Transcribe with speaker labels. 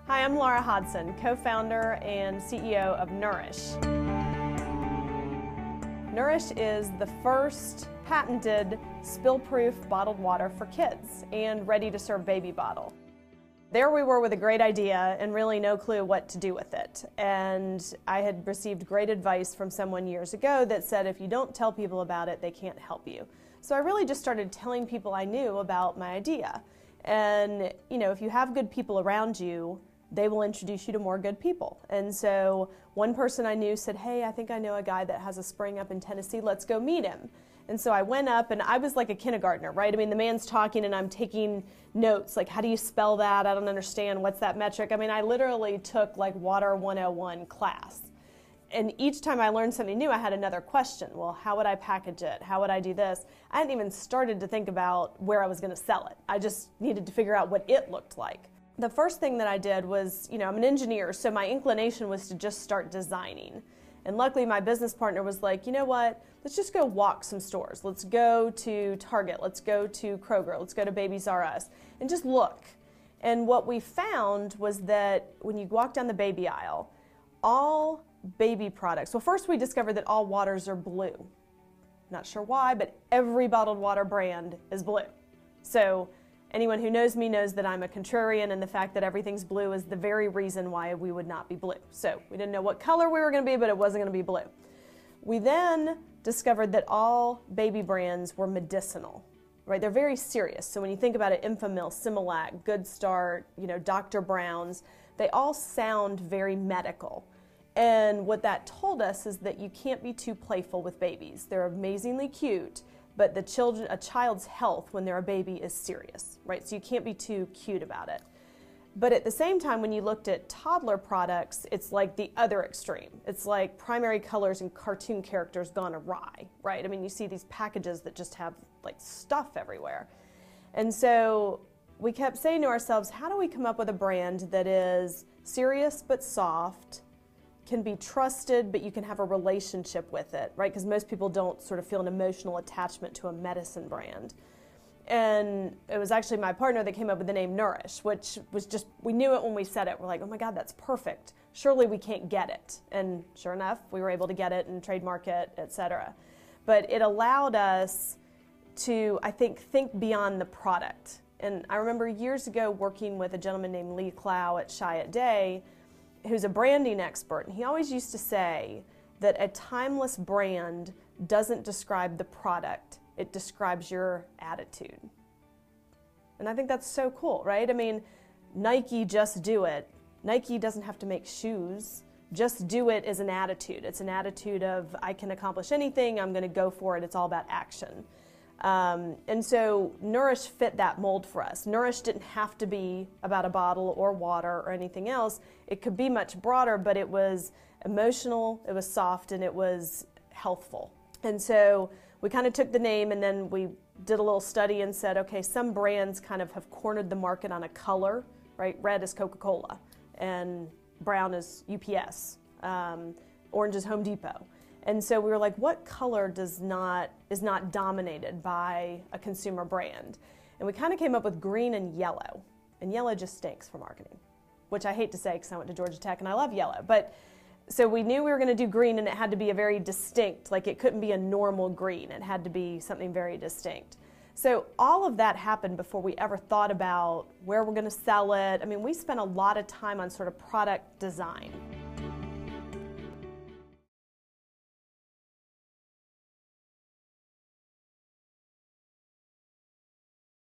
Speaker 1: Hi, I'm Laura Hodson, co-founder and CEO of Nourish. Nourish is the first patented spill-proof bottled water for kids and ready-to-serve baby bottle. There we were with a great idea and really no clue what to do with it. And I had received great advice from someone years ago that said if you don't tell people about it, they can't help you. So I really just started telling people I knew about my idea. And if you have good people around you, they will introduce you to more good people. And so one person I knew said, hey, I think I know a guy that has a spring up in Tennessee, let's go meet him. And so I went up and I was like a kindergartner, right? I mean, the man's talking and I'm taking notes, like how do you spell that? I don't understand, what's that metric? I mean, I literally took like Water 101 class. And each time I learned something new, I had another question. Well, how would I package it? How would I do this? I hadn't even started to think about where I was going to sell it. I just needed to figure out what it looked like. The first thing that I did was, I'm an engineer, so my inclination was to just start designing. And luckily my business partner was like, you know what, let's just go walk some stores. Let's go to Target, let's go to Kroger, let's go to Babies R Us, and just look. And what we found was that when you walk down the baby aisle, all baby products, well, first we discovered that all waters are blue. Not sure why, but every bottled water brand is blue. So anyone who knows me knows that I'm a contrarian, and the fact that everything's blue is the very reason why we would not be blue. So we didn't know what color we were going to be, but it wasn't going to be blue. We then discovered that all baby brands were medicinal, right? They're very serious. So when you think about it, Enfamil, Similac, Good Start, Dr. Brown's, they all sound very medical. And what that told us is that you can't be too playful with babies. They're amazingly cute, but a child's health when they're a baby is serious, right? So you can't be too cute about it. But at the same time, when you looked at toddler products, it's like the other extreme. It's like primary colors and cartoon characters gone awry, right? I mean, you see these packages that just have like stuff everywhere. And so we kept saying to ourselves, how do we come up with a brand that is serious but soft, can be trusted, but you can have a relationship with it, right? Because most people don't sort of feel an emotional attachment to a medicine brand. And it was actually my partner that came up with the name Nourish, which was just, we knew it when we said it. We're like, oh my God, that's perfect. Surely we can't get it. And sure enough, we were able to get it and trademark it, etc. But it allowed us to, I think beyond the product. And I remember years ago working with a gentleman named Lee Clow at Chiat Day, who's a branding expert, and he always used to say that a timeless brand doesn't describe the product, it describes your attitude. And I think that's so cool, right? I mean, Nike, just do it. Nike doesn't have to make shoes. Just do it is an attitude. It's an attitude of, I can accomplish anything, I'm gonna go for it, it's all about action. And so Nourish fit that mold for us. Nourish didn't have to be about a bottle or water or anything else. It could be much broader, but it was emotional, it was soft, and it was healthful. And so we kind of took the name and then we did a little study and said, okay, some brands kind of have cornered the market on a color, right? Red is Coca-Cola and brown is UPS, orange is Home Depot. And so we were like, what color is not dominated by a consumer brand? And we kind of came up with green and yellow. And yellow just stinks for marketing, which I hate to say because I went to Georgia Tech and I love yellow. But so we knew we were going to do green, and it had to be a very distinct, like it couldn't be a normal green. It had to be something very distinct. So all of that happened before we ever thought about where we're going to sell it. I mean, we spent a lot of time on sort of product design.